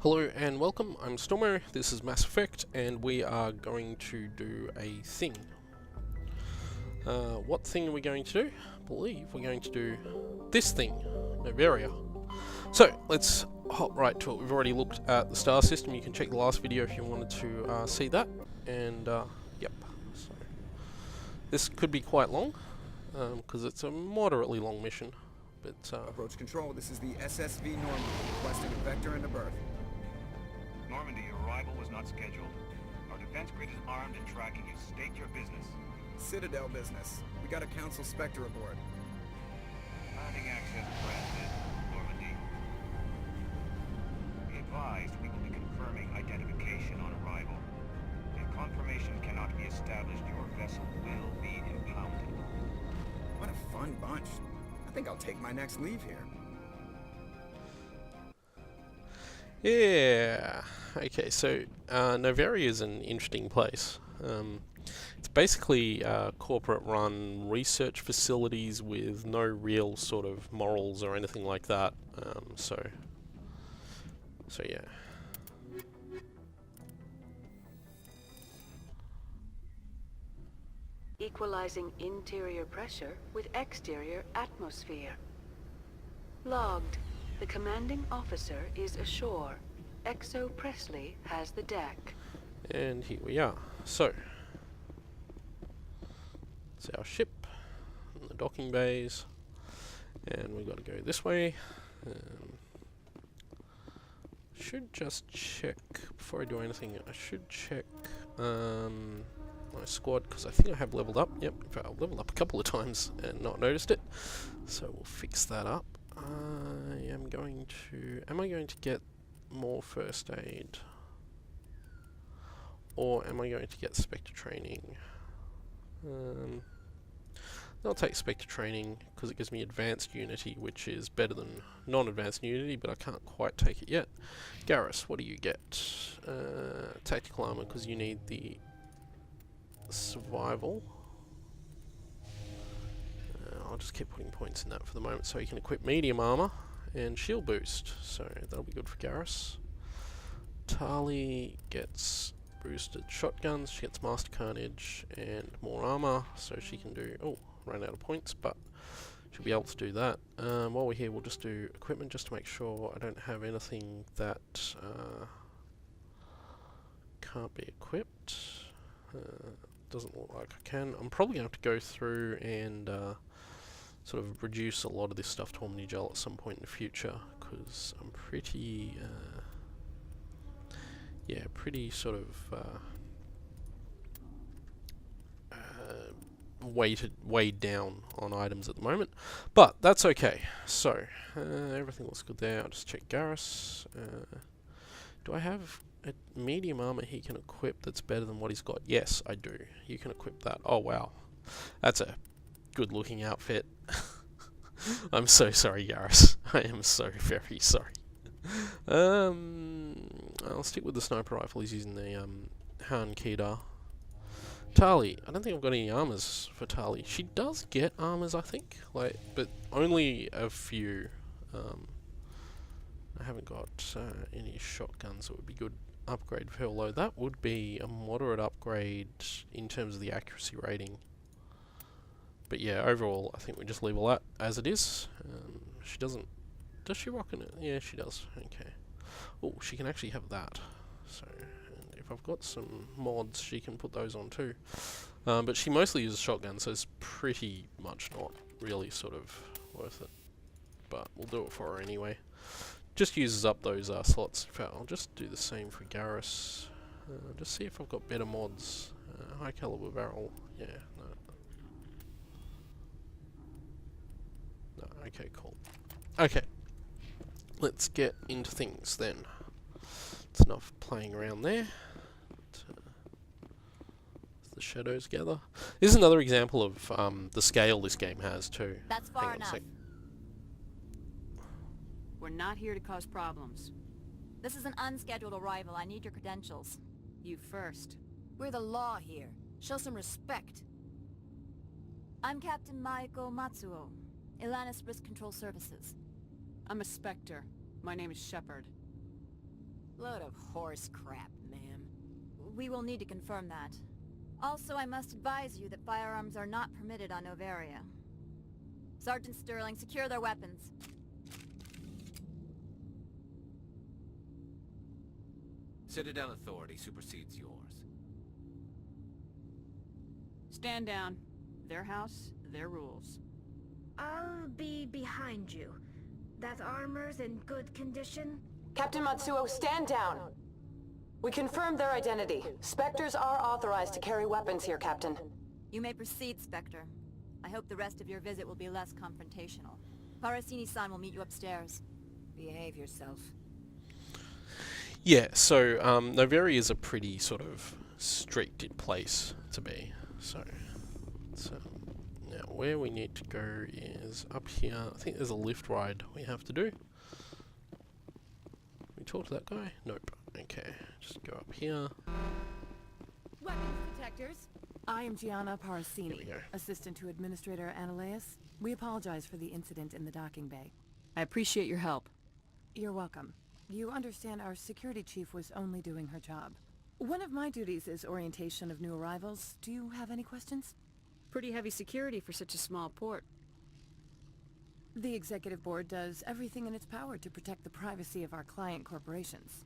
Hello and welcome, I'm Stormo, this is Mass Effect, and we are going to do a thing. What thing are we going to do? I believe we're going to do this thing, Noveria. So, let's hop right to it. We've already looked at the star system, you can check the last video if you wanted to see that. And, yep. So, this could be quite long, because it's a moderately long mission. But, Approach control, this is the SSV Normandy, requesting a vector and a berth. Normandy, your arrival was not scheduled. Our defense grid is armed and tracking you. State your business. Citadel business. We got a Council Spectre aboard. Landing access granted, Normandy. Be advised, we will be confirming identification on arrival. If confirmation cannot be established, your vessel will be impounded. What a fun bunch. I think I'll take my next leave here. yeah. Okay, so Noveria is an interesting place. It's basically corporate-run research facilities with no real sort of morals or anything like that. So yeah. Equalizing interior pressure with exterior atmosphere. Logged. The commanding officer is ashore. Exo Presley has the deck. And here we are. So, it's our ship, and the docking bays, and we've got to go this way. Should just check, before I do anything, I should check my squad, because I think I have leveled up. Yep, in fact, I've leveled up a couple of times and not noticed it. So we'll fix that up. Am I going to get more first aid? Or am I going to get Spectre training? I'll take Spectre training because it gives me advanced Unity, which is better than non-advanced Unity, but I can't quite take it yet. Garrus, what do you get? Tactical armor, because you need the survival. I'll just keep putting points in that for the moment so you can equip medium armor and shield boost, so that'll be good for Garrus. Tali gets boosted shotguns, she gets master carnage and more armor, so she can do, oh, ran out of points, but she'll be able to do that. While we're here, we'll just do equipment just to make sure I don't have anything that can't be equipped. Doesn't look like I can. I'm probably going to have to go through and sort of reduce a lot of this stuff to Omnigel at some point in the future, because I'm pretty, pretty sort of weighed down on items at the moment, but that's okay. So everything looks good there. I'll just check Garrus. Do I have a medium armor he can equip that's better than what he's got? Yes, I do. You can equip that. Oh wow, that's a good looking outfit. I'm so sorry, Garrus. I am so very sorry. I'll stick with the sniper rifle. He's using the Han Kedar. Tali, I don't think I've got any armors for Tali. She does get armors, I think, but only a few. I haven't got any shotguns that would be good upgrade for her, although that would be a moderate upgrade in terms of the accuracy rating. But yeah, overall, I think we just leave all that as it is. She doesn't... Does she rock in it? Yeah, she does. Okay. Oh, she can actually have that. So, and if I've got some mods, she can put those on too. But she mostly uses shotguns, so it's pretty much not really sort of worth it. But we'll do it for her anyway. Just uses up those slots. In fact, I'll just do the same for Garrus. Just see if I've got better mods. High caliber barrel. Yeah, no. No, okay, cool. Okay. Let's get into things then. It's enough playing around there. As the shadows gather. This is another example of the scale this game has too. That's far Hang on a enough. sec. We're not here to cause problems. This is an unscheduled arrival. I need your credentials. You first. We're the law here. Show some respect. I'm Captain Maiko Matsuo, Ilanis Risk Control Services. I'm a Spectre. My name is Shepard. Load of horse crap, ma'am. We will need to confirm that. Also, I must advise you that firearms are not permitted on Noveria. Sergeant Sterling, secure their weapons. Citadel authority supersedes yours. Stand down. Their house, their rules. I'll be behind you. That armor's in good condition? Captain Matsuo, stand down! We confirmed their identity. Spectres are authorized to carry weapons here, Captain. You may proceed, Spectre. I hope the rest of your visit will be less confrontational. Parasini-san will meet you upstairs. Behave yourself. Yeah, so Noveria is a pretty sort of strict place to be. So now where we need to go is up here. I think there's a lift ride we have to do. We talk to that guy? Nope. Okay, just go up here. Weapons detectors. I am Gianna Here we Parasini, go. assistant to Administrator Ananias. We apologize for the incident in the docking bay. I appreciate your help. You're welcome. You understand our security chief was only doing her job. One of my duties is orientation of new arrivals. Do you have any questions? Pretty heavy security for such a small port. The executive board does everything in its power to protect the privacy of our client corporations.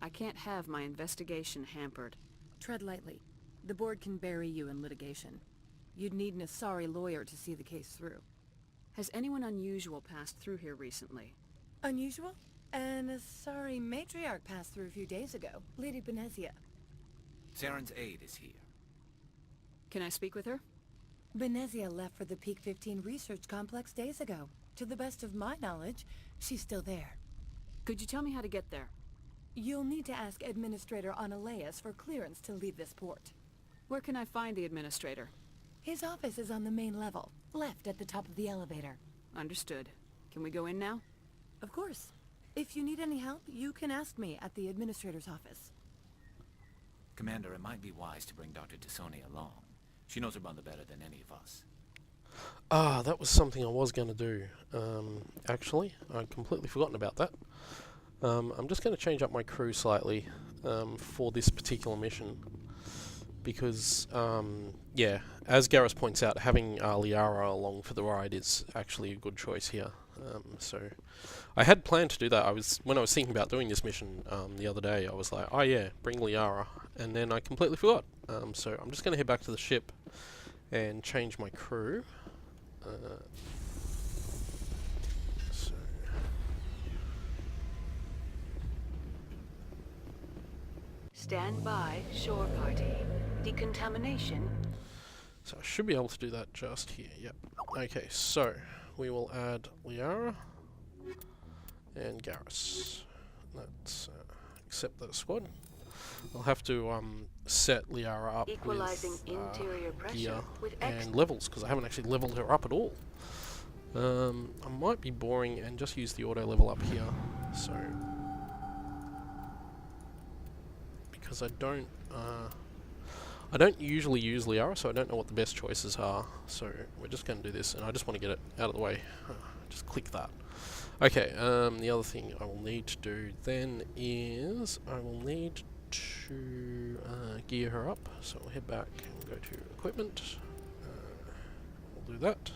I can't have my investigation hampered. Tread lightly. The board can bury you in litigation. You'd need an Asari lawyer to see the case through. Has anyone unusual passed through here recently? Unusual? An Asari matriarch passed through a few days ago. Lady Benezia. Saren's aide is here. Can I speak with her? Benezia left for the Peak 15 research complex days ago. To the best of my knowledge, she's still there. Could you tell me how to get there? You'll need to ask Administrator Ananias for clearance to leave this port. Where can I find the administrator? His office is on the main level, left at the top of the elevator. Understood. Can we go in now? Of course. If you need any help, you can ask me at the administrator's office. Commander, it might be wise to bring Dr. Tisoni along. She knows her mother better than any of us. Ah, that was something I was going to do. Actually, I'd completely forgotten about that. I'm just going to change up my crew slightly for this particular mission. Because, yeah, as Garrus points out, having Liara along for the ride is actually a good choice here. So, I had planned to do that. When I was thinking about doing this mission the other day, I was like, oh yeah, bring Liara. And then I completely forgot. So, I'm just going to head back to the ship and change my crew. So Stand by, shore party. Decontamination. So I should be able to do that just here. Yep. Okay, so we will add Liara and Garrus. Let's accept the squad. I'll have to set Liara up Equalizing with interior pressure gear with and levels, because I haven't actually leveled her up at all. I might be boring and just use the auto level up here. So because I don't usually use Liara, so I don't know what the best choices are. So we're just going to do this, and I just want to get it out of the way. Just click that. Okay, the other thing I will need to do then is I will need to gear her up. So we'll head back and go to equipment. We'll do that.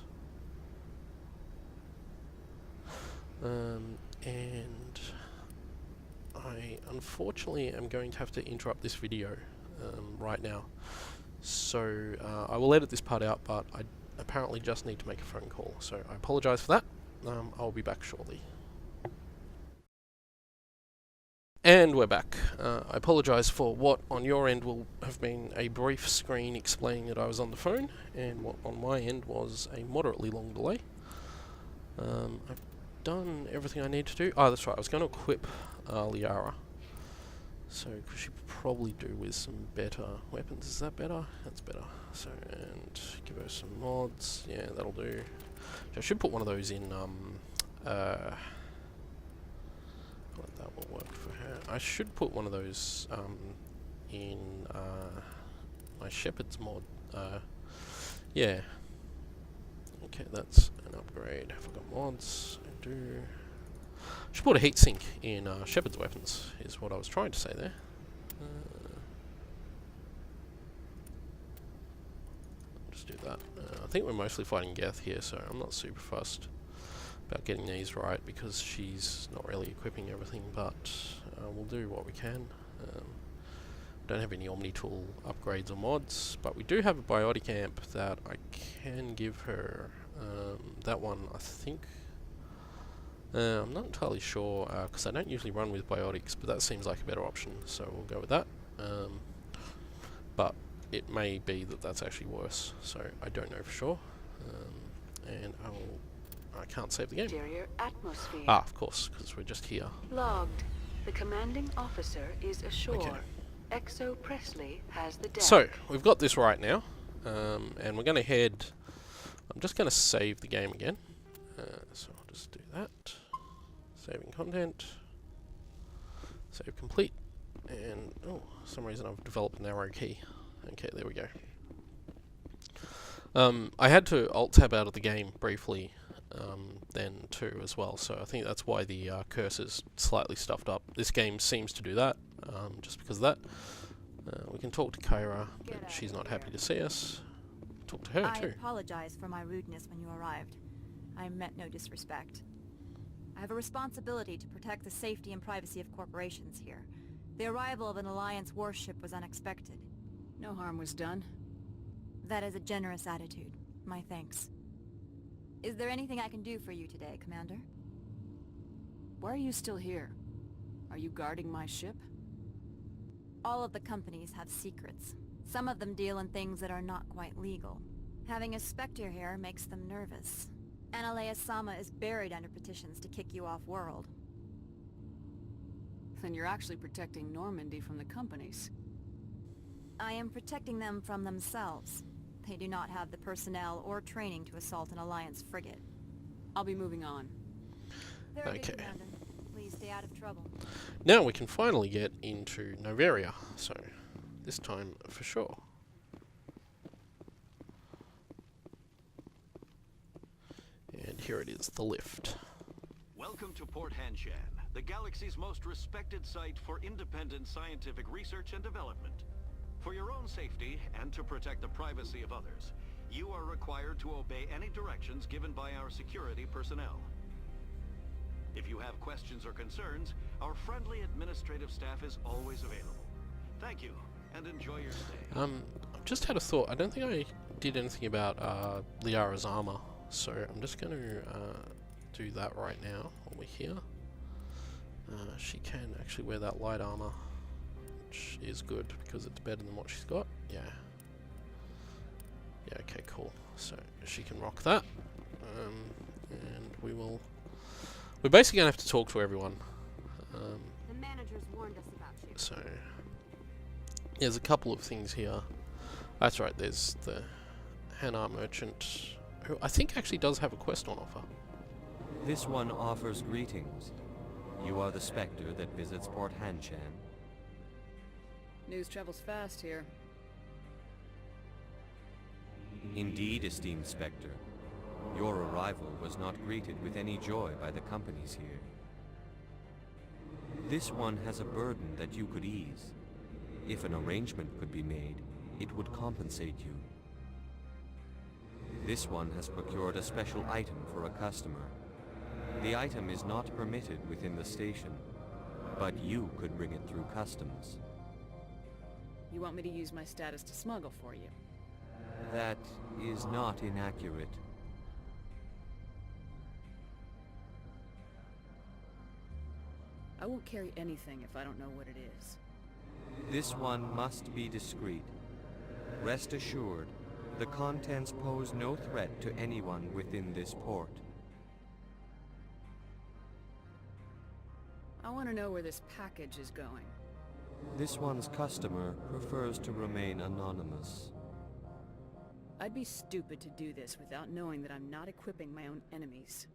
And I unfortunately am going to have to interrupt this video right now. So I will edit this part out, but I apparently just need to make a phone call. So I apologise for that. I'll be back shortly. And we're back. I apologise for what on your end will have been a brief screen explaining that I was on the phone, and what on my end was a moderately long delay. I've done everything I need to do. Oh, that's right, I was going to equip Liara. So, because she could probably do with some better weapons. Is that better? That's better. So, and give her some mods. Yeah, that'll do. I should put one of those in, that will work for her. I should put one of those, in, my Shepherd's mod. Yeah. Okay, that's an upgrade. Have I got mods? I do. Should put a heatsink in Shepard's weapons, is what I was trying to say there. Just do that. I think we're mostly fighting Geth here, so I'm not super fussed about getting these right, because she's not really equipping everything, but we'll do what we can. Don't have any Omni-tool upgrades or mods, but we do have a biotic amp that I can give her. That one, I think... I'm not entirely sure, because I don't usually run with biotics, but that seems like a better option, so we'll go with that. But it may be that that's actually worse, so I don't know for sure. And I can't save the game. Exterior atmosphere. Ah, of course, because we're just here. Logged. The commanding officer is ashore. Okay. Exo Presley has the deck. So, we've got this right now, and we're going to head... I'm just going to save the game again. So I'll just do that. Saving content. Save complete. And, oh, for some reason I've developed an arrow key. Okay, there we go. I had to alt-tab out of the game briefly then too as well, so I think that's why the cursor's slightly stuffed up. This game seems to do that, just because of that. We can talk to Kyra, but she's not happy to see us. Talk to her I too. apologize for my rudeness when you arrived. I meant no disrespect. I have a responsibility to protect the safety and privacy of corporations here. The arrival of an Alliance warship was unexpected. No harm was done. That is a generous attitude. My thanks. Is there anything I can do for you today, Commander? Why are you still here? Are you guarding my ship? All of the companies have secrets. Some of them deal in things that are not quite legal. Having a Spectre here makes them nervous. Analea-sama is buried under petitions to kick you off-world. Then you're actually protecting Normandy from the companies. I am protecting them from themselves. They do not have the personnel or training to assault an Alliance frigate. I'll be moving on. Very Okay. good, Commander. Please stay out of trouble. Now we can finally get into Noveria, so this time for sure. And here it is, the lift. Welcome to Port Hanshan, the galaxy's most respected site for independent scientific research and development. For your own safety, and to protect the privacy of others, you are required to obey any directions given by our security personnel. If you have questions or concerns, our friendly administrative staff is always available. Thank you, and enjoy your stay. I've just had a thought. I don't think I did anything about Liara's armor, so I'm just going to do that right now while we're here. She can actually wear that light armor, which is good because it's better than what she's got. Yeah. Yeah, okay, cool. So she can rock that. And we will... We're basically going to have to talk to everyone. The managers warned us about you. So... There's a couple of things here. That's right, there's the Hanar merchant, who I think actually does have a quest on offer. This one offers greetings. You are the Spectre that visits Port Hanshan. News travels fast here. Indeed, esteemed Spectre. Your arrival was not greeted with any joy by the companies here. This one has a burden that you could ease. If an arrangement could be made, it would compensate you. This one has procured a special item for a customer. The item is not permitted within the station, but you could bring it through customs. You want me to use my status to smuggle for you? That is not inaccurate. I won't carry anything if I don't know what it is. This one must be discreet. Rest assured, the contents pose no threat to anyone within this port. I want to know where this package is going. This one's customer prefers to remain anonymous. I'd be stupid to do this without knowing that I'm not equipping my own enemies.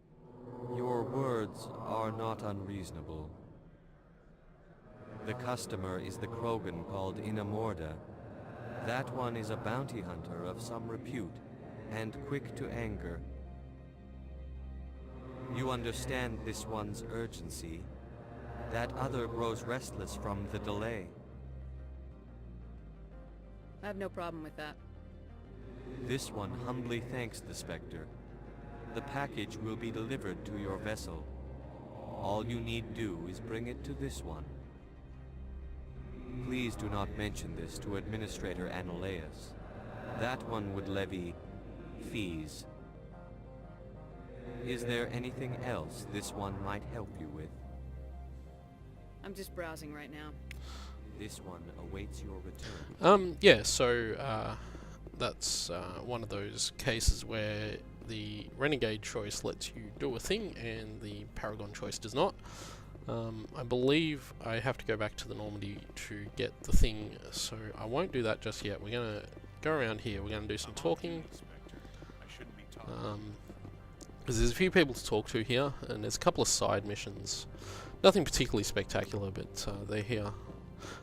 Your words are not unreasonable. The customer is the Krogan called Inamorda. That one is a bounty hunter of some repute, and quick to anger. You understand this one's urgency. That other grows restless from the delay. I have no problem with that. This one humbly thanks the Spectre. The package will be delivered to your vessel. All you need do is bring it to this one. Please do not mention this to Administrator Analaeus. That one would levy fees. Is there anything else this one might help you with? I'm just browsing right now. This one awaits your return. Yeah, so that's one of those cases where the Renegade choice lets you do a thing and the Paragon choice does not. I believe I have to go back to the Normandy to get the thing, so I won't do that just yet. We're going to go around here, we're going to do some talking. Because there's a few people to talk to here, and there's a couple of side missions. Nothing particularly spectacular, but they're here.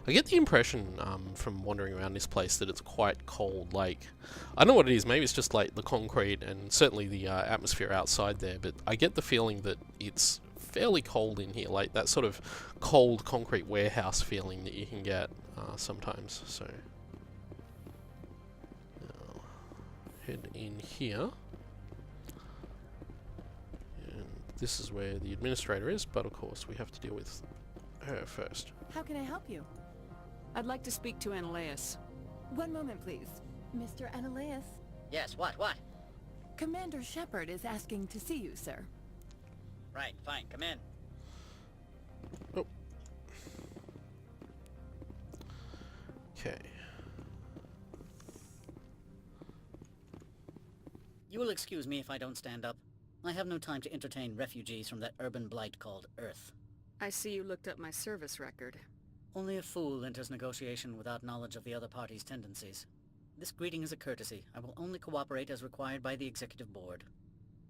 I get the impression from wandering around this place that it's quite cold. Like, I don't know what it is, maybe it's just like the concrete and certainly the atmosphere outside there, but I get the feeling that it's fairly cold in here, like that sort of cold concrete warehouse feeling that you can get sometimes. So, now, head in here. This is where the administrator is, but of course we have to deal with her first. How can I help you? I'd like to speak to Analaeus. One moment, please. Mr. Analaeus. Yes, what? Commander Shepard is asking to see you, sir. Right, fine, come in. Oh. Okay. You will excuse me if I don't stand up. I have no time to entertain refugees from that urban blight called Earth. I see you looked up my service record. Only a fool enters negotiation without knowledge of the other party's tendencies. This greeting is a courtesy. I will only cooperate as required by the Executive Board.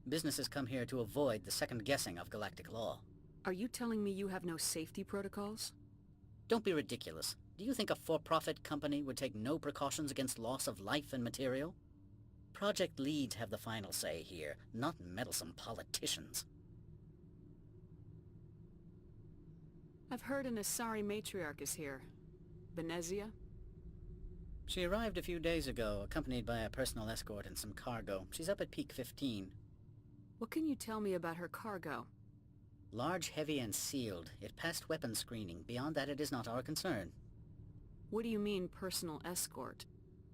Businesses come here to avoid the second guessing of galactic law. Are you telling me you have no safety protocols? Don't be ridiculous. Do you think a for-profit company would take no precautions against loss of life and material? Project leads have the final say here, not meddlesome politicians. I've heard an Asari matriarch is here. Benezia? She arrived a few days ago, accompanied by a personal escort and some cargo. She's up at Peak 15. What can you tell me about her cargo? Large, heavy, and sealed. It passed weapons screening. Beyond that, it is not our concern. What do you mean, personal escort?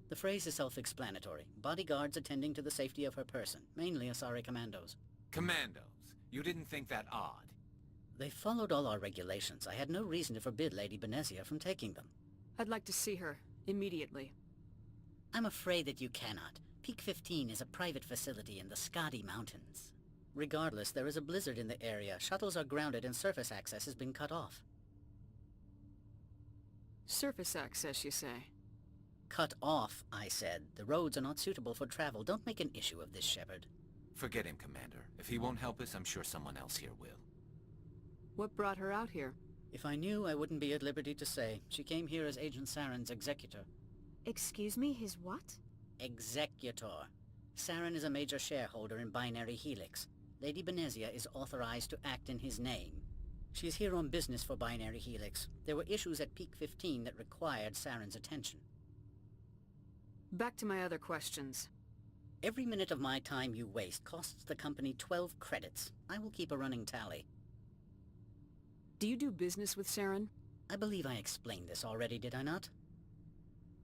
The phrase is self-explanatory. Bodyguards attending to the safety of her person, mainly Asari commandos. Commandos? You didn't think that odd? They followed all our regulations. I had no reason to forbid Lady Benezia from taking them. I'd like to see her, immediately. I'm afraid that you cannot. Peak 15 is a private facility in the Skadi Mountains. Regardless, there is a blizzard in the area. Shuttles are grounded and surface access has been cut off. Surface access, you say? Cut off, I said. The roads are not suitable for travel. Don't make an issue of this, Shepard. Forget him, Commander. If he won't help us, I'm sure someone else here will. What brought her out here? If I knew, I wouldn't be at liberty to say. She came here as Agent Saren's executor. Excuse me, his what? Executor. Saren is a major shareholder in Binary Helix. Lady Benezia is authorized to act in his name. She is here on business for Binary Helix. There were issues at Peak 15 that required Saren's attention. Back to my other questions. Every minute of my time you waste costs the company 12 credits. I will keep a running tally. Do you do business with Saren? I believe I explained this already, did I not?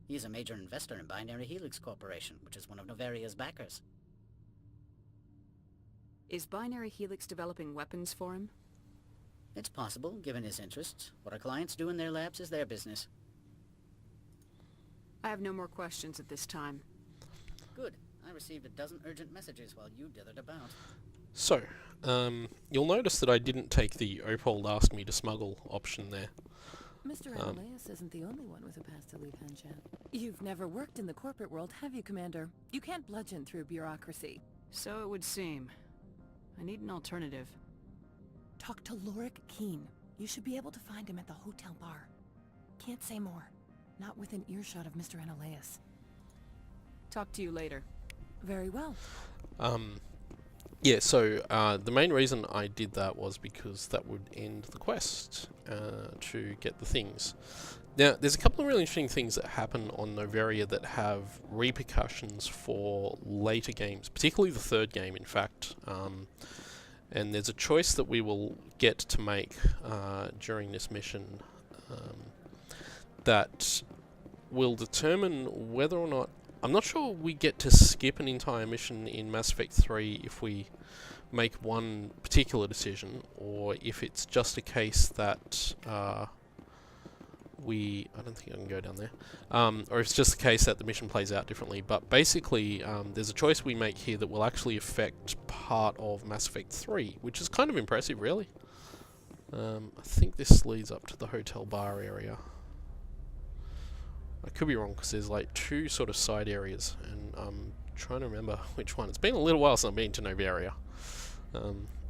He is a major investor in Binary Helix Corporation, which is one of Noveria's backers. Is Binary Helix developing weapons for him? It's possible, given his interests. What our clients do in their labs is their business. I have no more questions at this time. Good. I received a dozen urgent messages while you dithered about. So, you'll notice that I didn't take the Opold ask me to smuggle option there. Mr. Analaeus isn't the only one with a pass to leave Hanshan. You've never worked in the corporate world, have you, Commander? You can't bludgeon through bureaucracy. So it would seem. I need an alternative. Talk to Lorik Keen. You should be able to find him at the hotel bar. Can't say more. Not within earshot of Mr. Analaeus. Talk to you later. Very well. Yeah, so the main reason I did that was because that would end the quest to get the things. Now, there's a couple of really interesting things that happen on Noveria that have repercussions for later games, particularly the third game, in fact. And there's a choice that we will get to make during this mission that will determine whether or not... I'm not sure we get to skip an entire mission in Mass Effect 3 if we make one particular decision, or if it's just a case that I don't think I can go down there. Or if it's just the case that the mission plays out differently. But basically, there's a choice we make here that will actually affect part of Mass Effect 3, which is kind of impressive, really. I think this leads up to the hotel bar area. I could be wrong, because there's like two sort of side areas, and I'm trying to remember which one. It's been a little while since I've been to Noveria.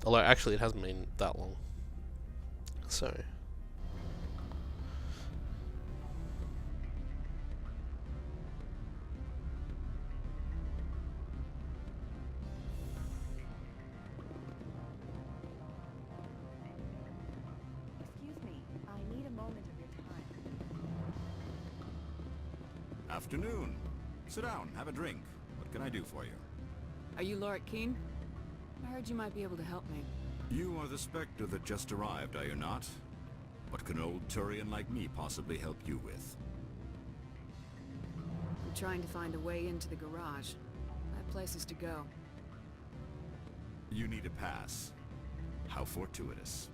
Although, actually, it hasn't been that long. So... Afternoon. Sit down, have a drink. What can I do for you? Are you Lord Keene? I heard you might be able to help me. You are the Spectre that just arrived, are you not? What can an old Turian like me possibly help you with? I'm trying to find a way into the garage. I have places to go. You need a pass. How fortuitous.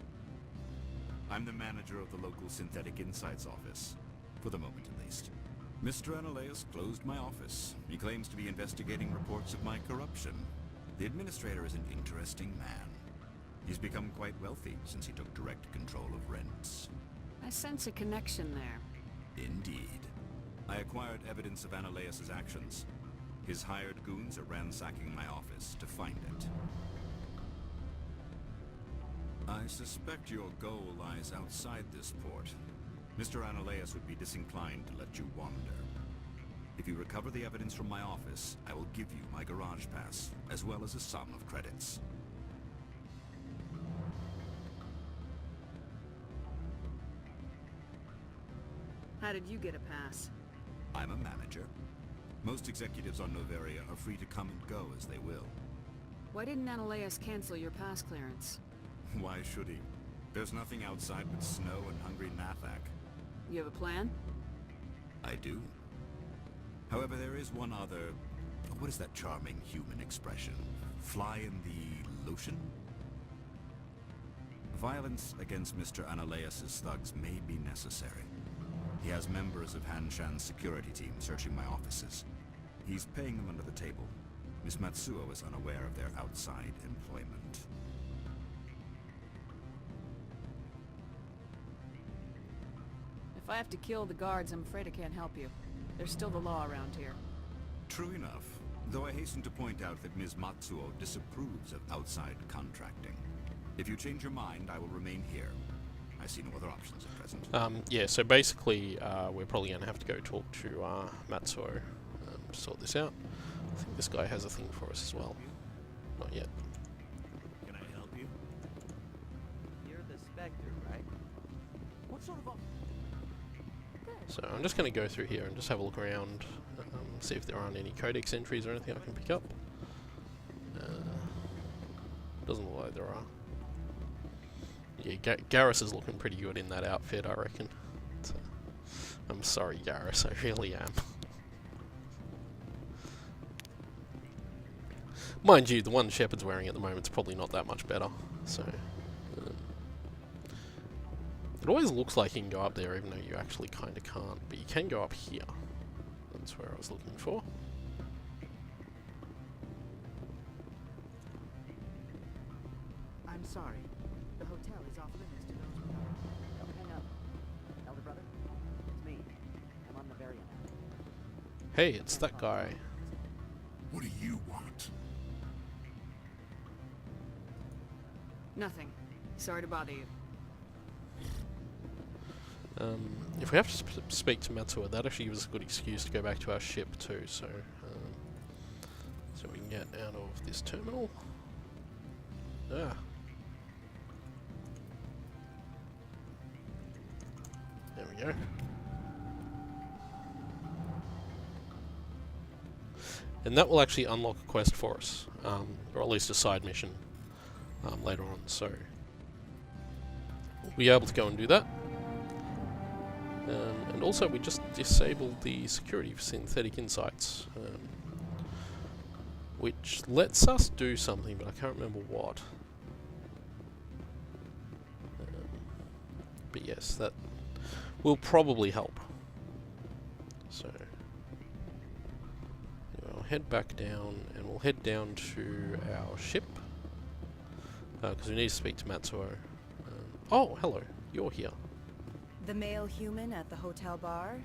I'm the manager of the local Synthetic Insights office. For the moment, at least. Mr. Analeus closed my office. He claims to be investigating reports of my corruption. The administrator is an interesting man. He's become quite wealthy since he took direct control of rents. I sense a connection there. Indeed. I acquired evidence of Analeus's actions. His hired goons are ransacking my office to find it. I suspect your goal lies outside this port. Mr. Analeus would be disinclined to let you wander. If you recover the evidence from my office, I will give you my garage pass, as well as a sum of credits. How did you get a pass? I'm a manager. Most executives on Noveria are free to come and go as they will. Why didn't Analeus cancel your pass clearance? Why should he? There's nothing outside but snow and hungry Nathak. You have a plan? I do. However, there is one other... What is that charming human expression? Fly in the lotion? Violence against Mr. Analeus's thugs may be necessary. He has members of Han-Shan's security team searching my offices. He's paying them under the table. Miss Matsuo is unaware of their outside employment. If I have to kill the guards, I'm afraid I can't help you. There's still the law around here. True enough, though I hasten to point out that Ms. Matsuo disapproves of outside contracting. If you change your mind, I will remain here. I see no other options at present. Yeah, so basically, we're probably going to have to go talk to Matsuo to sort this out. I think this guy has a thing for us as well. Not yet. Can I help you? You're the Spectre, right? What sort of... So I'm just going to go through here and just have a look around, see if there aren't any codex entries or anything I can pick up. Doesn't look like there are. Yeah, Garrus is looking pretty good in that outfit, I reckon. So, I'm sorry, Garrus, I really am. Mind you, the one Shepard's wearing at the moment is probably not that much better, so... it always looks like you can go up there, even though you actually kind of can't, but you can go up here. That's where I was looking for. I'm sorry. The hotel is off limits to those without... Don't hang up. Elder brother, it's me. I'm on Noveria now. Hey, it's that guy. What do you want? Nothing. Sorry to bother you. If we have to speak to Matsuo, that actually gives us a good excuse to go back to our ship too, so we can get out of this terminal. Ah. There we go. And that will actually unlock a quest for us, or at least a side mission later on, so we'll be able to go and do that. And also we just disabled the security for synthetic insights, which lets us do something, but I can't remember what. But yes, that will probably help. So I'll head back down, and we'll head down to our ship, because we need to speak to Matsuo. Oh, hello, you're here. The male human at the hotel bar?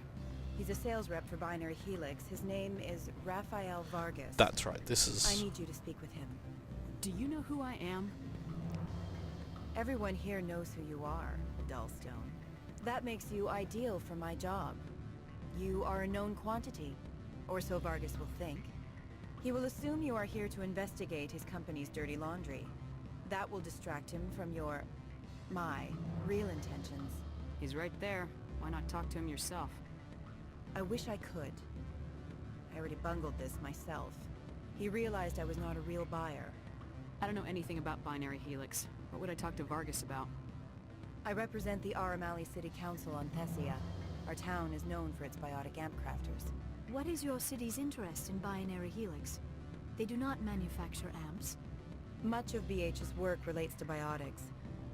He's a sales rep for Binary Helix. His name is Rafael Vargas. That's right, this is... I need you to speak with him. Do you know who I am? Everyone here knows who you are, Dullstone. That makes you ideal for my job. You are a known quantity, or so Vargas will think. He will assume you are here to investigate his company's dirty laundry. That will distract him from my real intentions. He's right there. Why not talk to him yourself? I wish I could. I already bungled this myself. He realized I was not a real buyer. I don't know anything about Binary Helix. What would I talk to Vargas about? I represent the Aramali City Council on Thessia. Our town is known for its biotic amp crafters. What is your city's interest in Binary Helix? They do not manufacture amps. Much of BH's work relates to biotics.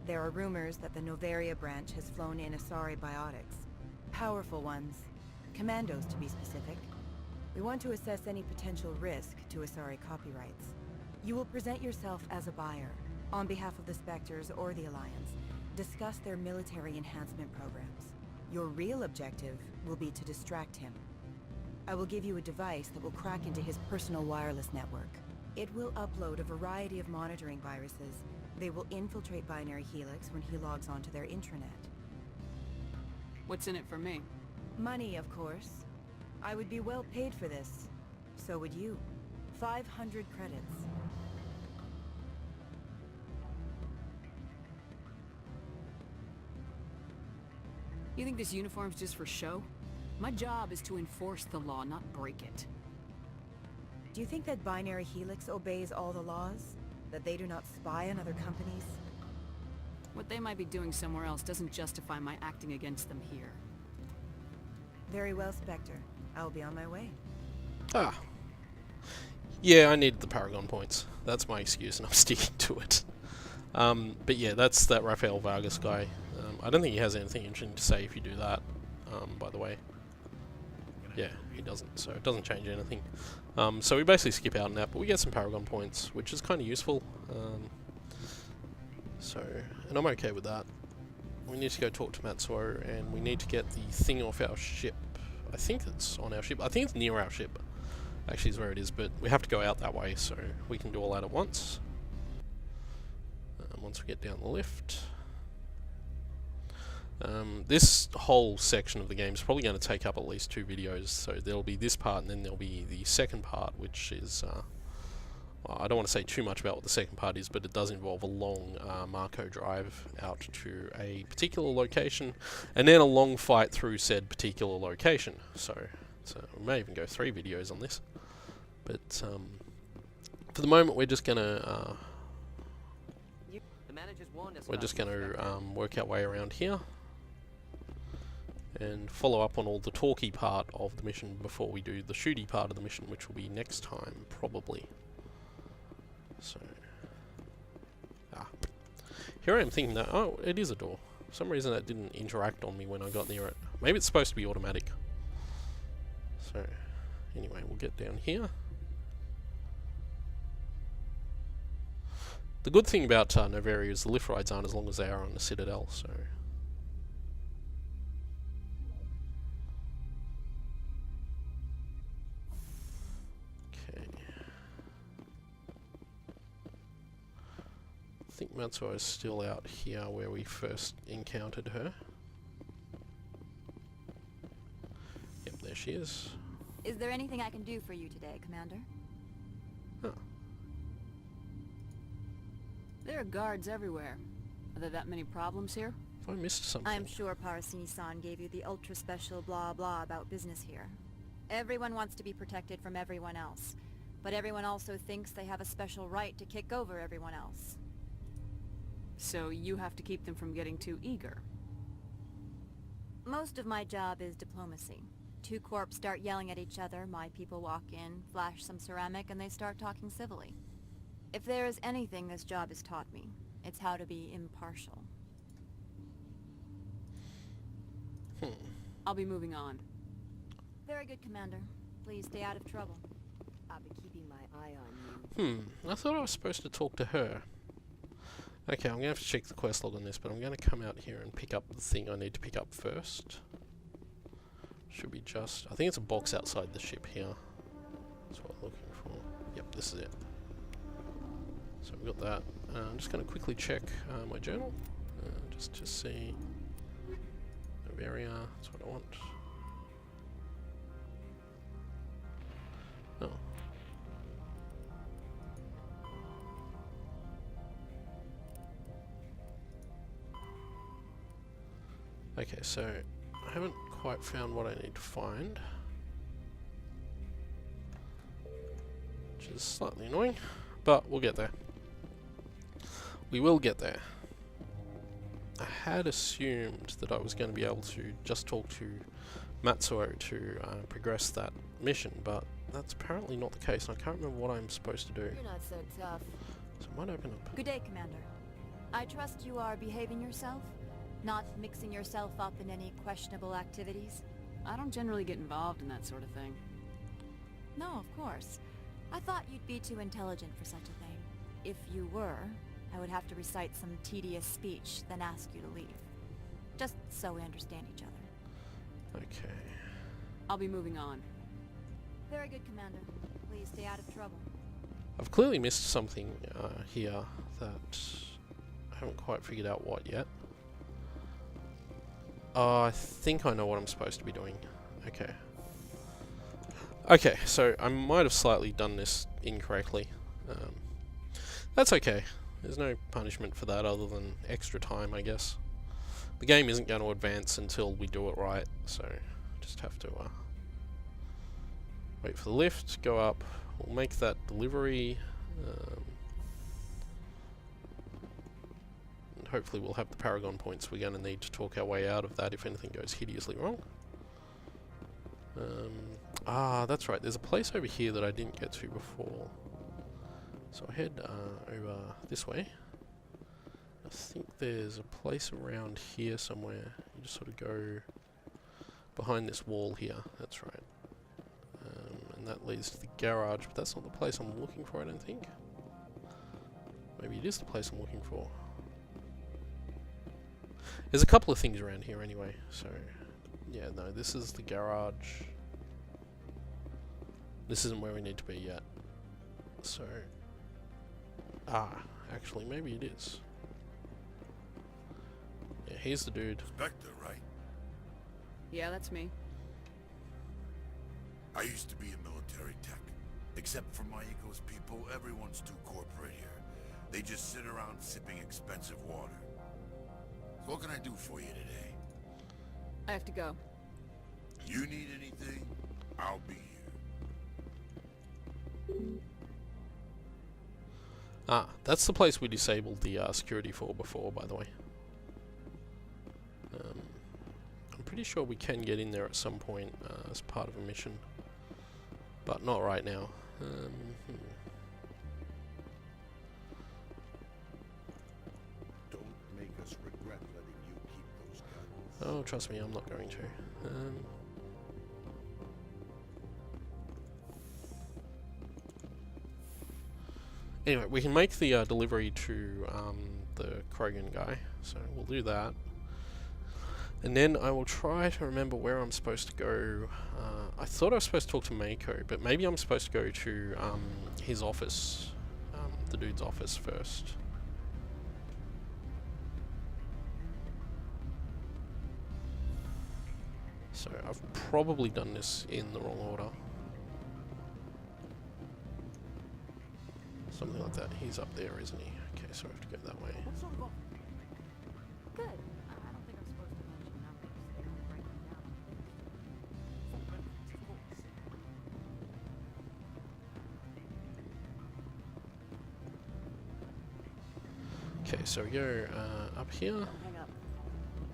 There are rumors that the Noveria branch has flown in Asari biotics. Powerful ones. Commandos, to be specific. We want to assess any potential risk to Asari copyrights. You will present yourself as a buyer, on behalf of the Spectres or the Alliance. Discuss their military enhancement programs. Your real objective will be to distract him. I will give you a device that will crack into his personal wireless network. It will upload a variety of monitoring viruses. They will infiltrate Binary Helix when he logs onto their intranet. What's in it for me? Money, of course. I would be well paid for this. So would you. 500 credits. You think this uniform's just for show? My job is to enforce the law, not break it. Do you think that Binary Helix obeys all the laws? That they do not spy on other companies? What they might be doing somewhere else doesn't justify my acting against them here. Very well, Spectre. I will be on my way. Ah. Yeah, I needed the Paragon points. That's my excuse, and I'm sticking to it. But yeah, that's that Rafael Vargas guy. I don't think he has anything interesting to say if you do that, by the way. Yeah, he doesn't, so it doesn't change anything. So we basically skip out on that, but we get some Paragon points, which is kind of useful. And I'm okay with that. We need to go talk to Matsuo, and we need to get the thing off our ship. I think it's on our ship. I think it's near our ship, actually is where it is, but we have to go out that way, so we can do all that at once. Once we get down the lift. This whole section of the game is probably going to take up at least 2 videos, so there'll be this part and then there'll be the second part, which is, I don't want to say too much about what the second part is, but it does involve a long Marco drive out to a particular location, and then a long fight through said particular location. So we may even go 3 videos on this, but for the moment we're just going to work our way around here and follow up on all the talky part of the mission before we do the shooty part of the mission, which will be next time, probably. So, here I am thinking that, oh, it is a door. For some reason that didn't interact on me when I got near it. Maybe it's supposed to be automatic. So, anyway, we'll get down here. The good thing about Noveria is the lift rides aren't as long as they are on the Citadel, so... Okay. I think Matsuo is still out here where we first encountered her. Yep, there she is. Is there anything I can do for you today, Commander? Huh. There are guards everywhere. Are there that many problems here? If I missed something. I'm sure Parasini-san gave you the ultra-special blah-blah about business here. Everyone wants to be protected from everyone else, but everyone also thinks they have a special right to kick over everyone else. So you have to keep them from getting too eager. Most of my job is diplomacy. Two corps start yelling at each other, my people walk in, flash some ceramic, and they start talking civilly. If there is anything this job has taught me, it's how to be impartial. I'll be moving on. Very good, Commander. Please stay out of trouble. I'll be keeping my eye on you. I thought I was supposed to talk to her. Okay, I'm going to have to check the quest log on this, but I'm going to come out here and pick up the thing I need to pick up first. Should be just... I think it's a box outside the ship here. That's what I'm looking for. Yep, this is it. So we've got that. I'm just going to quickly check my journal, just to see... Noveria, that's what I want. Oh. Okay, so I haven't quite found what I need to find, which is slightly annoying, but we'll get there. We will get there. I had assumed that I was going to be able to just talk to Matsuo to progress that mission, but that's apparently not the case. I can't remember what I'm supposed to do. You're not so tough. So it might open up. Good day, Commander. I trust you are behaving yourself? Not mixing yourself up in any questionable activities? I don't generally get involved in that sort of thing. No, of course. I thought you'd be too intelligent for such a thing. If you were, I would have to recite some tedious speech, then ask you to leave. Just so we understand each other. Okay. I'll be moving on. Very good, Commander. Please stay out of trouble. I've clearly missed something here that I haven't quite figured out what yet. I think I know what I'm supposed to be doing. Okay. Okay, so I might have slightly done this incorrectly. That's okay. There's no punishment for that other than extra time, I guess. The game isn't going to advance until we do it right, so just have to wait for the lift, go up, we'll make that delivery, and hopefully we'll have the Paragon points we're going to need to talk our way out of that if anything goes hideously wrong. That's right, there's a place over here that I didn't get to before. So I head over this way. I think there's a place around here somewhere. You just sort of go behind this wall here. That's right. And that leads to the garage, but that's not the place I'm looking for, I don't think. Maybe it is the place I'm looking for. There's a couple of things around here anyway, so... Yeah, no, this is the garage. This isn't where we need to be yet. So... actually, maybe it is. Yeah, here's the dude. Spectre, right? Yeah, that's me. I used to be a military tech. Except for Maiko's people, everyone's too corporate here. They just sit around sipping expensive water. So what can I do for you today? I have to go. You need anything? I'll be here. That's the place we disabled the security for before, by the way. I'm pretty sure we can get in there at some point as part of a mission, but not right now. Don't make us regret letting you keep those guns. Oh, trust me, I'm not going to. Anyway, we can make the delivery to the Krogan guy, so we'll do that. And then I will try to remember where I'm supposed to go. I thought I was supposed to talk to Mako, but maybe I'm supposed to go to his office, the dude's office first. So I've probably done this in the wrong order. Something like that. He's up there, isn't he? Okay, so I have to go that way. What sort of Good. I don't think I'm supposed to mention numbers. They don't write them down. Okay, so we go up here. Don't hang up.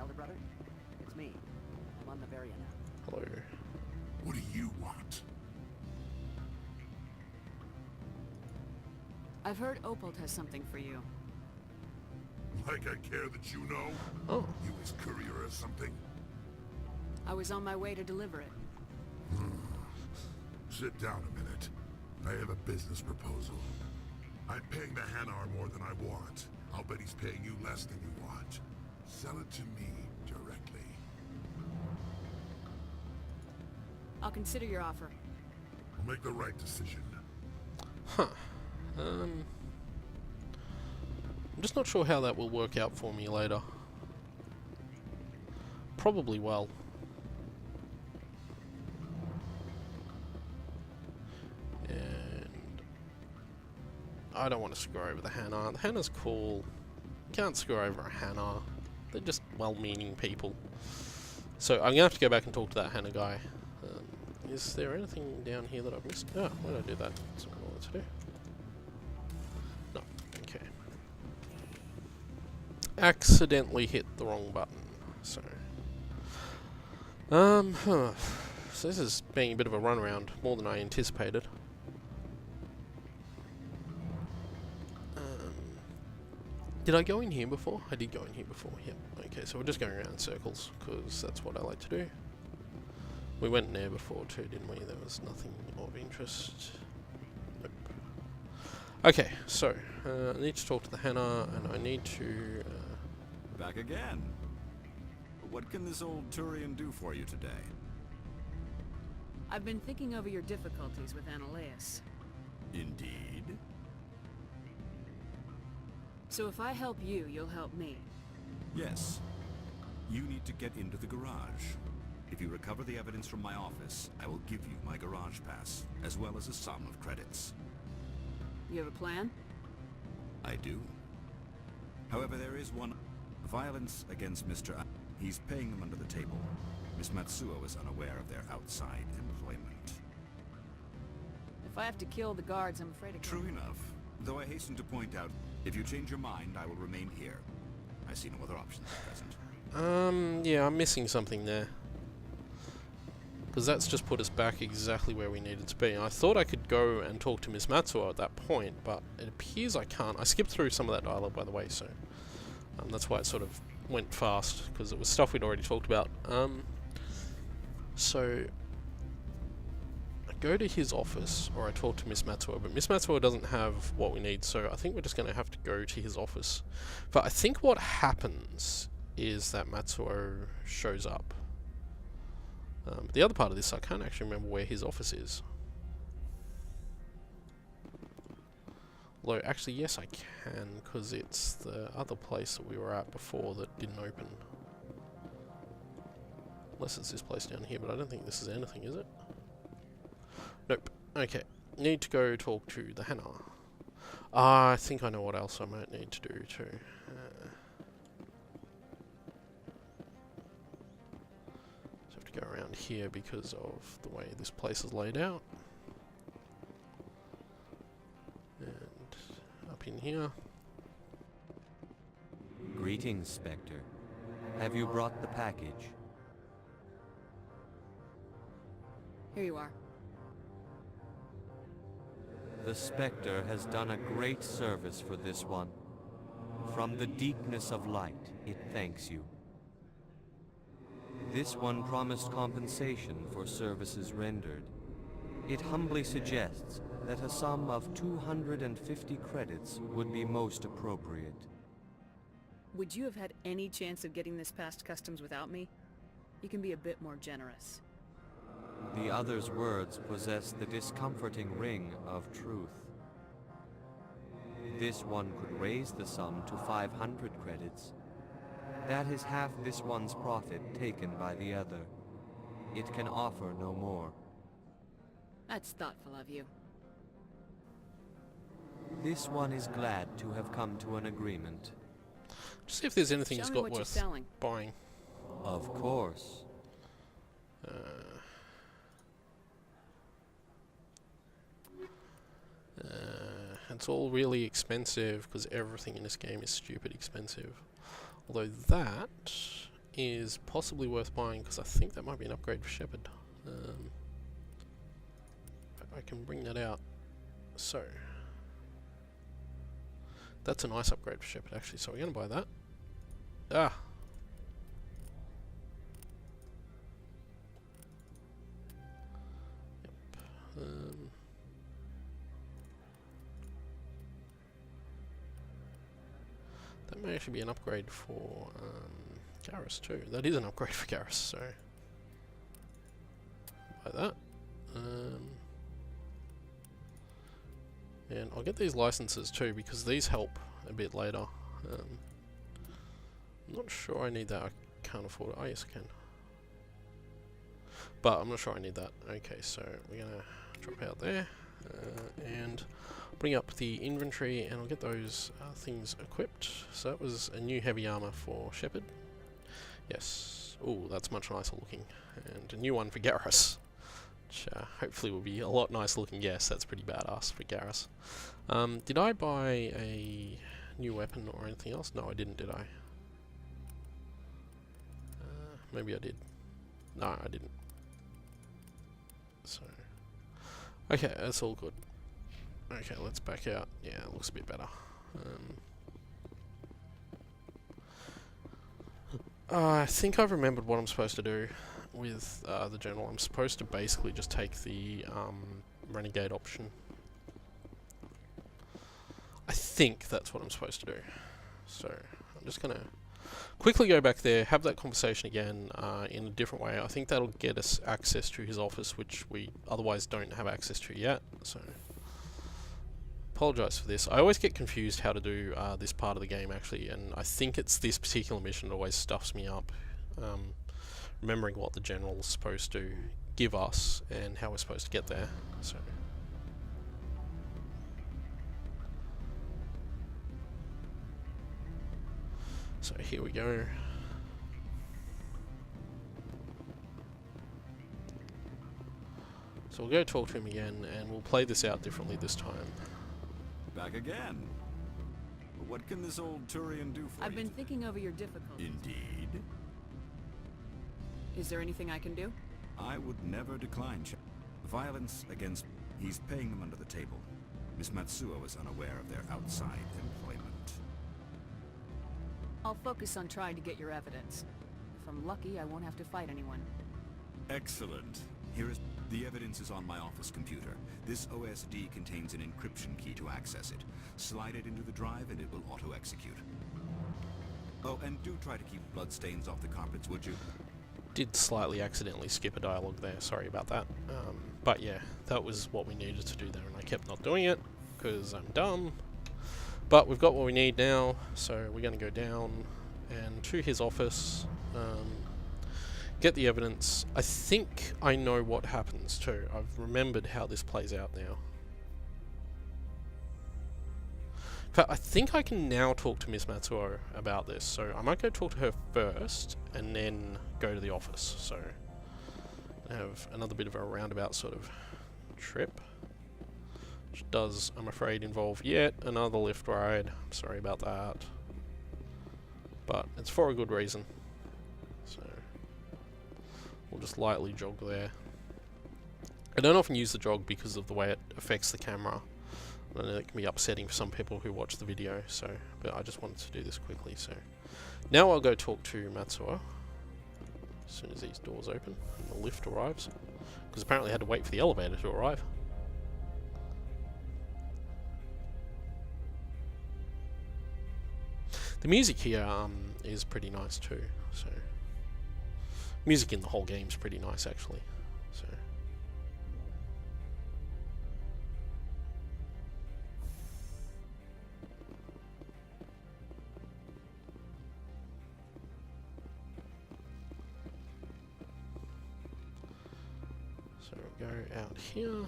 Elder brother, it's me. I'm on Noveria now. Hello. What do you want? I've heard Opal has something for you. Like I care that you know? Oh. You his courier or something? I was on my way to deliver it. Sit down a minute. I have a business proposal. I'm paying the Hanar more than I want. I'll bet he's paying you less than you want. Sell it to me directly. I'll consider your offer. I'll make the right decision. Huh. I'm just not sure how that will work out for me later. Probably well. And I don't want to screw over the Hanar. The Hanar's cool. Can't screw over a Hanar. They're just well-meaning people. So I'm gonna have to go back and talk to that Hanar guy. Is there anything down here that I've missed? Oh, why did I do that? That's what I wanted to do. No. Okay. Accidentally hit the wrong button. So. So this is being a bit of a runaround, more than I anticipated. Did I go in here before? I did go in here before, yep. Okay, so we're just going around in circles, because that's what I like to do. We went in there before too, didn't we? There was nothing of interest. Nope. Okay, so, I need to talk to the Hanar, and I need to... Back again. What can this old Turian do for you today? I've been thinking over your difficulties with Analeus. Indeed. So if I help you, you'll help me. Yes. You need to get into the garage. If you recover the evidence from my office, I will give you my garage pass, as well as a sum of credits. You have a plan? I do. However, there is one... Violence against Mr. He's paying them under the table. Miss Matsuo is unaware of their outside employment. If I have to kill the guards, I'm afraid of... True enough. Though I hasten to point out, if you change your mind, I will remain here. I see no other options at present. Yeah, I'm missing something there. Because that's just put us back exactly where we needed to be. I thought I could go and talk to Miss Matsuo at that point, but it appears I can't. I skipped through some of that dialogue, by the way, so... that's why it sort of went fast, because it was stuff we'd already talked about. So... I go to his office, or I talk to Miss Matsuo, but Miss Matsuo doesn't have what we need, so I think we're just going to have to go to his office. But I think what happens is that Matsuo shows up. The other part of this, I can't actually remember where his office is. Although, actually, yes, I can, because it's the other place that we were at before that didn't open. Unless it's this place down here, but I don't think this is anything, is it? Nope. Okay. Need to go talk to the Hanar. I think I know what else I might need to do, too. Go around here because of the way this place is laid out. And up in here. Greetings, Spectre. Have you brought the package? Here you are. The Spectre has done a great service for this one. From the deepness of light, it thanks you. This one promised compensation for services rendered. It humbly suggests that a sum of 250 credits would be most appropriate. Would you have had any chance of getting this past customs without me? You can be a bit more generous. The other's words possess the discomforting ring of truth. This one could raise the sum to 500 credits. That is half this one's profit taken by the other. It can offer no more. That's thoughtful of you. This one is glad to have come to an agreement. Just see if there's anything Show he's me got what you're worth selling. buying. Of course. It's all really expensive because everything in this game is stupid expensive. Although that is possibly worth buying because I think that might be an upgrade for Shepard. I can bring that out. So that's a nice upgrade for Shepard actually, so we're going to buy that. Ah! Yep. That may actually be an upgrade for Garrus too. That is an upgrade for Garrus, so buy that. And I'll get these licenses too because these help a bit later. I'm not sure I need that. I can't afford it. Oh yes I can. But I'm not sure I need that. Okay, so we're gonna drop out there and bring up the inventory and I'll get those things equipped. So that was a new heavy armor for Shepard. Yes. Oh, that's much nicer looking. And a new one for Garrus. Which hopefully will be a lot nicer looking. Yes, that's pretty badass for Garrus. Did I buy a new weapon or anything else? No, I didn't, did I? Maybe I did. No, I didn't. So, okay, that's all good. Okay, let's back out. Yeah, it looks a bit better. I think I've remembered what I'm supposed to do with the general. I'm supposed to basically just take the renegade option. I think that's what I'm supposed to do. So I'm just gonna quickly go back there, have that conversation again in a different way. I think that'll get us access to his office, which we otherwise don't have access to yet. So apologise for this. I always get confused how to do this part of the game actually, and I think it's this particular mission that always stuffs me up. Remembering what the general is supposed to give us and how we're supposed to get there. So here we go. So we'll go talk to him again and we'll play this out differently this time. Back again. But what can this old Turian do for you? I've been thinking over your difficulties. Indeed. Is there anything I can do? I would never decline violence against... He's paying them under the table. Miss Matsuo is unaware of their outside employment. I'll focus on trying to get your evidence. If I'm lucky, I won't have to fight anyone. Excellent. Here is... The evidence is on my office computer. This OSD contains an encryption key to access it. Slide it into the drive and it will auto-execute. Oh, and do try to keep bloodstains off the carpets, would you? Did slightly accidentally skip a dialogue there, sorry about that. But yeah, that was what we needed to do there and I kept not doing it because I'm dumb. But we've got what we need now, so we're going to go down and to his office, get the evidence. I think I know what happens too. I've remembered how this plays out now. In fact, I think I can now talk to Miss Matsuo about this, so I might go talk to her first and then go to the office. So I have another bit of a roundabout sort of trip, which does, I'm afraid, involve yet another lift ride. I'm sorry about that, but it's for a good reason. So we'll just lightly jog there. I don't often use the jog because of the way it affects the camera. I know it can be upsetting for some people who watch the video, so but I just wanted to do this quickly. So now I'll go talk to Matsuo as soon as these doors open and the lift arrives, because apparently I had to wait for the elevator to arrive. The music here is pretty nice too. So music in the whole game is pretty nice actually. So go out here.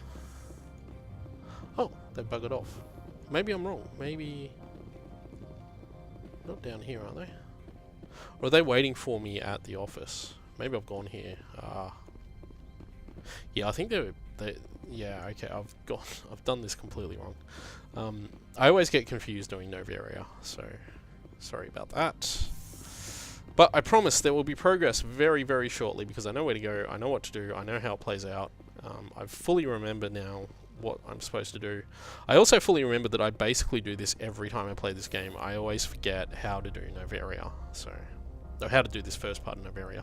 Oh, they buggered off. Maybe I'm wrong. Maybe... Not down here, are they? Or are they waiting for me at the office? Maybe I've gone here. Yeah, I think they yeah, okay, I've done this completely wrong. I always get confused doing Noveria, so sorry about that. But I promise there will be progress very, very shortly because I know where to go, I know what to do, I know how it plays out. I fully remember now what I'm supposed to do. I also fully remember that I basically do this every time I play this game. I always forget how to do Noveria, or how to do this first part of Noveria.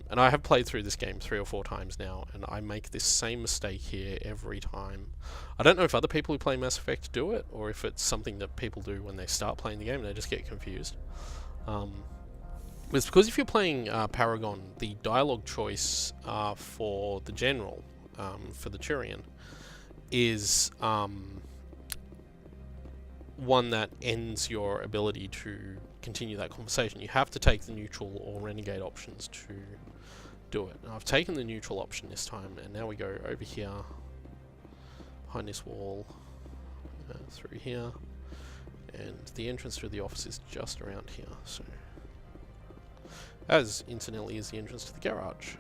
And I have played through this game 3 or 4 times now, and I make this same mistake here every time. I don't know if other people who play Mass Effect do it, or if it's something that people do when they start playing the game and they just get confused. It's because if you're playing Paragon, the dialogue choice for the General, for the Turian, is one that ends your ability to continue that conversation. You have to take the neutral or renegade options to do it. And I've taken the neutral option this time, and now we go over here, behind this wall, through here, and the entrance to the office is just around here, so... As, incidentally, is the entrance to the garage.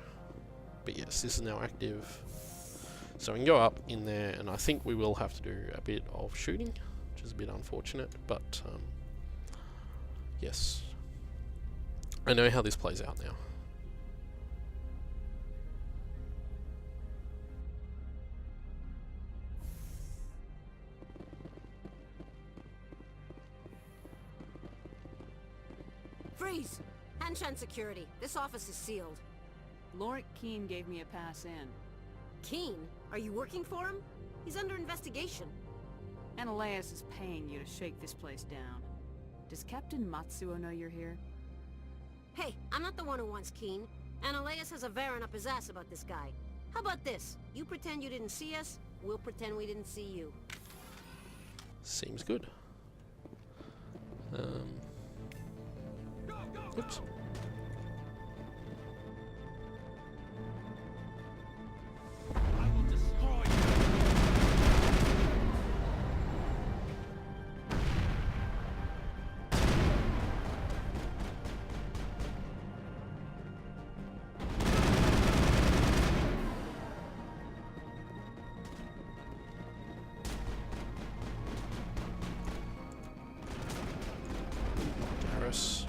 But yes, this is now active. So we can go up in there, and I think we will have to do a bit of shooting, which is a bit unfortunate, but yes. I know how this plays out now. Freeze! Hanshan security. This office is sealed. Lorik Keene gave me a pass in. Keene? Are you working for him? He's under investigation. Analeas is paying you to shake this place down. Does Captain Matsuo know you're here? Hey, I'm not the one who wants Keene. Analeas has a Varen up his ass about this guy. How about this? You pretend you didn't see us, we'll pretend we didn't see you. Seems good. Oops. Garrus.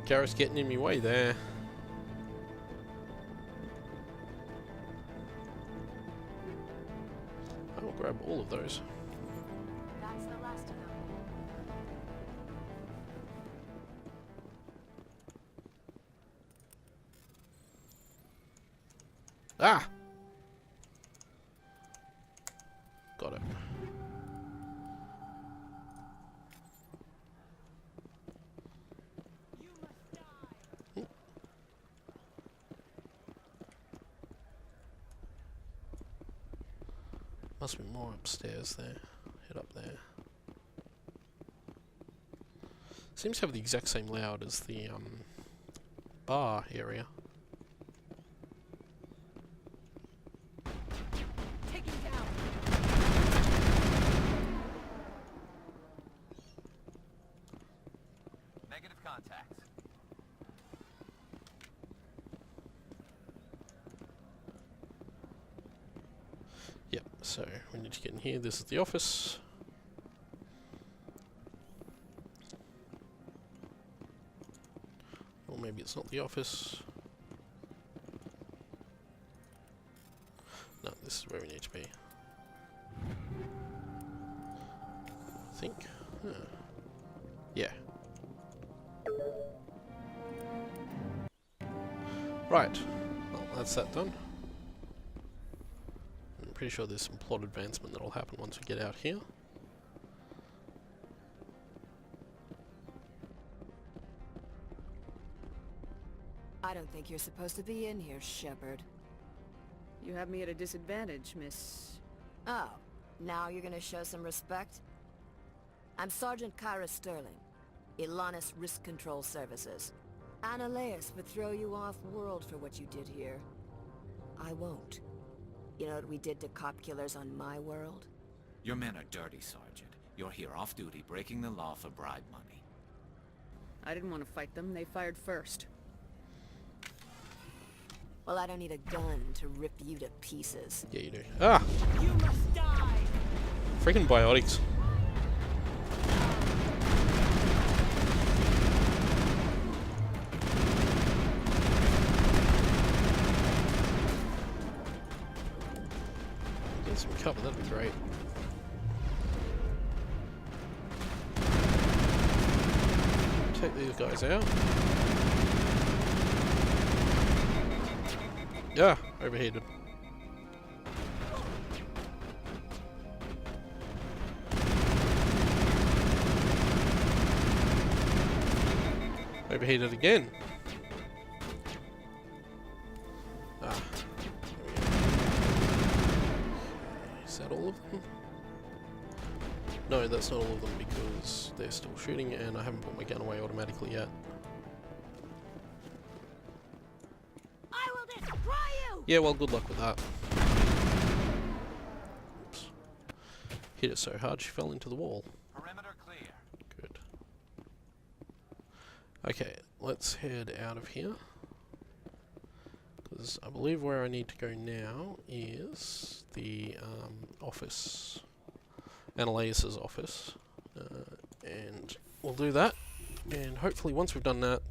Garrus getting in my way there. I will grab all of those. That's the last of them. Ah! Got it. Must be more upstairs there. Head up there. Seems to have the exact same layout as the bar area. Take him down. Negative contact. Yep, so we need to get in here. This is the office. Or maybe it's not the office. No, this is where we need to be. I think. Huh. Yeah. Right. Well, that's that done. I'm pretty sure there's some plot advancement that'll happen once we get out here. I don't think you're supposed to be in here, Shepard. You have me at a disadvantage, Miss... Oh, now you're gonna show some respect? I'm Sergeant Kyra Sterling, Ilanis Risk Control Services. Annaleus would throw you off-world for what you did here. I won't. You know what we did to cop killers on my world? Your men are dirty, Sergeant. You're here off-duty, breaking the law for bribe money. I didn't want to fight them. They fired first. Well, I don't need a gun to rip you to pieces. Yeah, you do. Ah! You must die! Freaking biotics. Get some cover, that'd be great. Take these guys out. Yeah, overheated. Overheated again. Ah, there we go. Is that all of them? No, that's not all of them because they're still shooting and I haven't put my gun away automatically yet. I will destroy you! Yeah, well, good luck with that. Oops. Hit it so hard she fell into the wall. Perimeter clear. Good. Okay, let's head out of here. Because I believe where I need to go now is the office. Annaleus' office. And we'll do that. And hopefully once we've done that,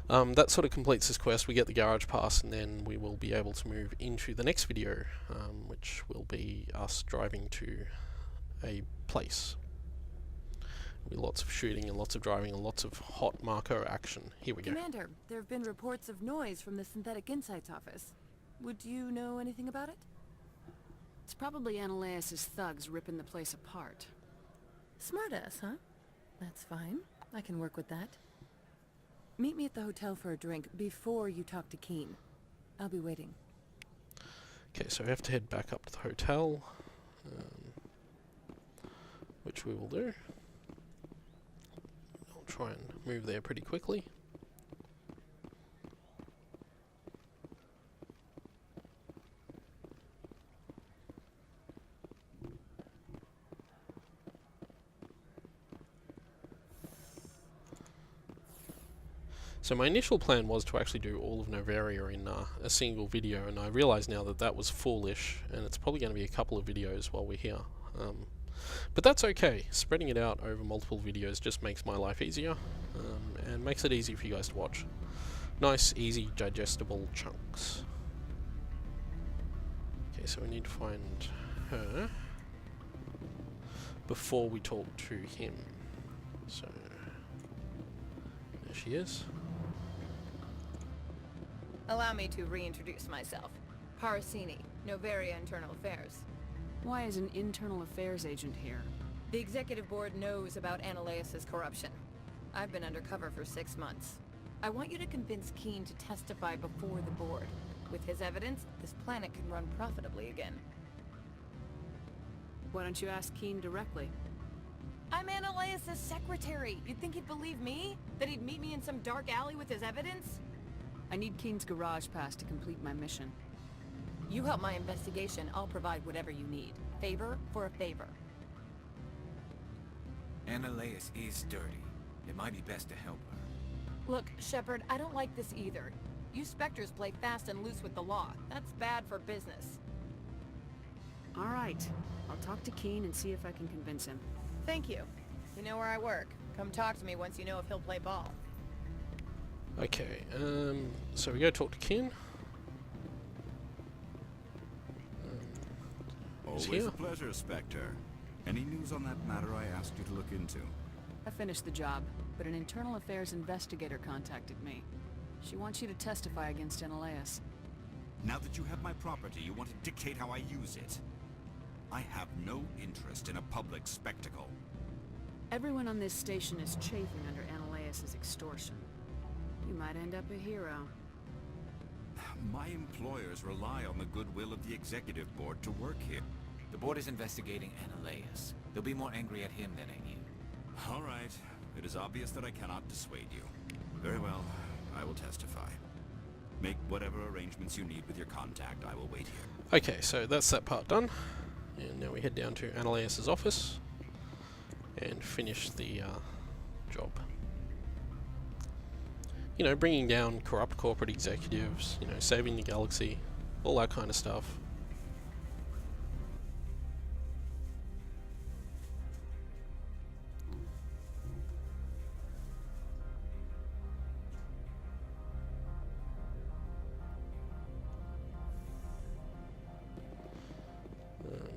that sort of completes this quest. We get the garage pass and then we will be able to move into the next video, which will be us driving to a place. There'll be lots of shooting and lots of driving and lots of hot marker action. Here we go. Commander, there have been reports of noise from the Synthetic Insights office. Would you know anything about it? It's probably Annaleus' thugs ripping the place apart. Smartass, huh? That's fine. I can work with that. Meet me at the hotel for a drink before you talk to Keen. I'll be waiting. Okay, so we have to head back up to the hotel, which we will do. I'll try and move there pretty quickly. So my initial plan was to actually do all of Noveria in a single video, and I realise now that that was foolish, and it's probably going to be a couple of videos while we're here. But that's okay. Spreading it out over multiple videos just makes my life easier, and makes it easy for you guys to watch. Nice, easy, digestible chunks. Okay, so we need to find her before we talk to him. So, there she is. Allow me to reintroduce myself. Parsini, Noveria Internal Affairs. Why is an internal affairs agent here? The executive board knows about Annaleus' corruption. I've been undercover for 6 months. I want you to convince Keen to testify before the board. With his evidence, this planet can run profitably again. Why don't you ask Keen directly? I'm Annaleus' secretary. You'd think he'd believe me? That he'd meet me in some dark alley with his evidence? I need Keen's garage pass to complete my mission. You help my investigation, I'll provide whatever you need. Favor for a favor. Annaleus is dirty. It might be best to help her. Look, Shepard, I don't like this either. You Spectres play fast and loose with the law. That's bad for business. Alright, I'll talk to Keen and see if I can convince him. Thank you. You know where I work. Come talk to me once you know if he'll play ball. Okay, so we go talk to Ken. Always a pleasure, Spectre. Any news on that matter I asked you to look into? I finished the job, but an internal affairs investigator contacted me. She wants you to testify against Annaleus. Now that you have my property, you want to dictate how I use it. I have no interest in a public spectacle. Everyone on this station is chafing under Annaleus' extortion. You might end up a hero. My employers rely on the goodwill of the executive board to work here. The board is investigating Annaleus. They'll be more angry at him than at you. All right. It is obvious that I cannot dissuade you. Very well. I will testify. Make whatever arrangements you need with your contact. I will wait here. Okay, so that's that part done. And now we head down to Ananias' office and finish the job. You know, bringing down corrupt corporate executives, you know, saving the galaxy, all that kind of stuff.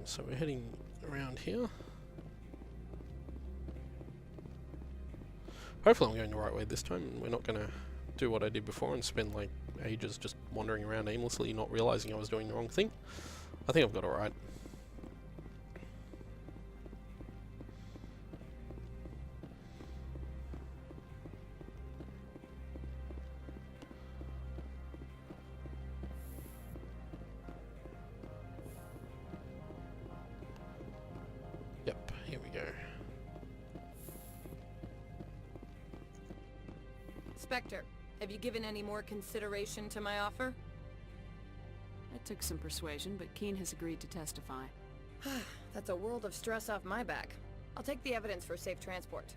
So we're heading around here. Hopefully I'm going the right way this time, and we're not going to do what I did before and spend like ages just wandering around aimlessly, not realizing I was doing the wrong thing. I think I've got it right. Yep, here we go. Spectre, have you given any more consideration to my offer? It took some persuasion, but Keen has agreed to testify. That's a world of stress off my back. I'll take the evidence for safe transport.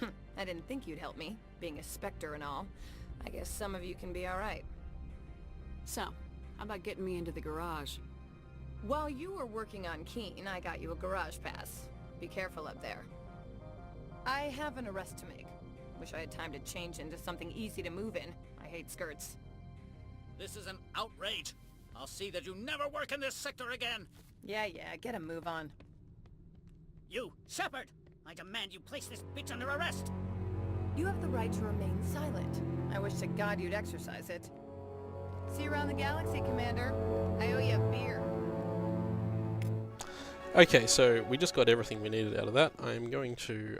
I didn't think you'd help me, being a Spectre and all. I guess some of you can be alright. So, how about getting me into the garage? While you were working on Keen, I got you a garage pass. Be careful up there. I have an arrest to make. Wish I had time to change into something easy to move in. I hate skirts. This is an outrage. I'll see that you never work in this sector again. Yeah, get a move on. You, Shepard! I demand you place this bitch under arrest! You have the right to remain silent. I wish to God you'd exercise it. See you around the galaxy, Commander. I owe you a beer. Okay, so we just got everything we needed out of that. I'm going to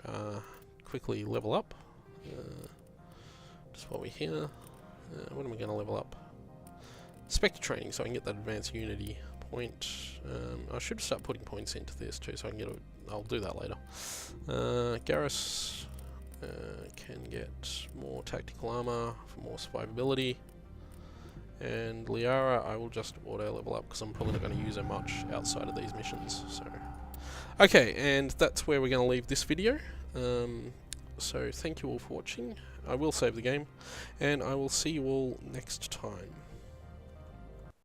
quickly level up. Just while we're here. What am we going to level up? Spectre training, so I can get that advanced Unity point. I should start putting points into this too, so I can get I'll do that later. Garrus can get more tactical armor for more survivability. And Liara, I will just auto level up because I'm probably not going to use her much outside of these missions. So, okay, and that's where we're going to leave this video. So thank you all for watching. I will save the game, and I will see you all next time.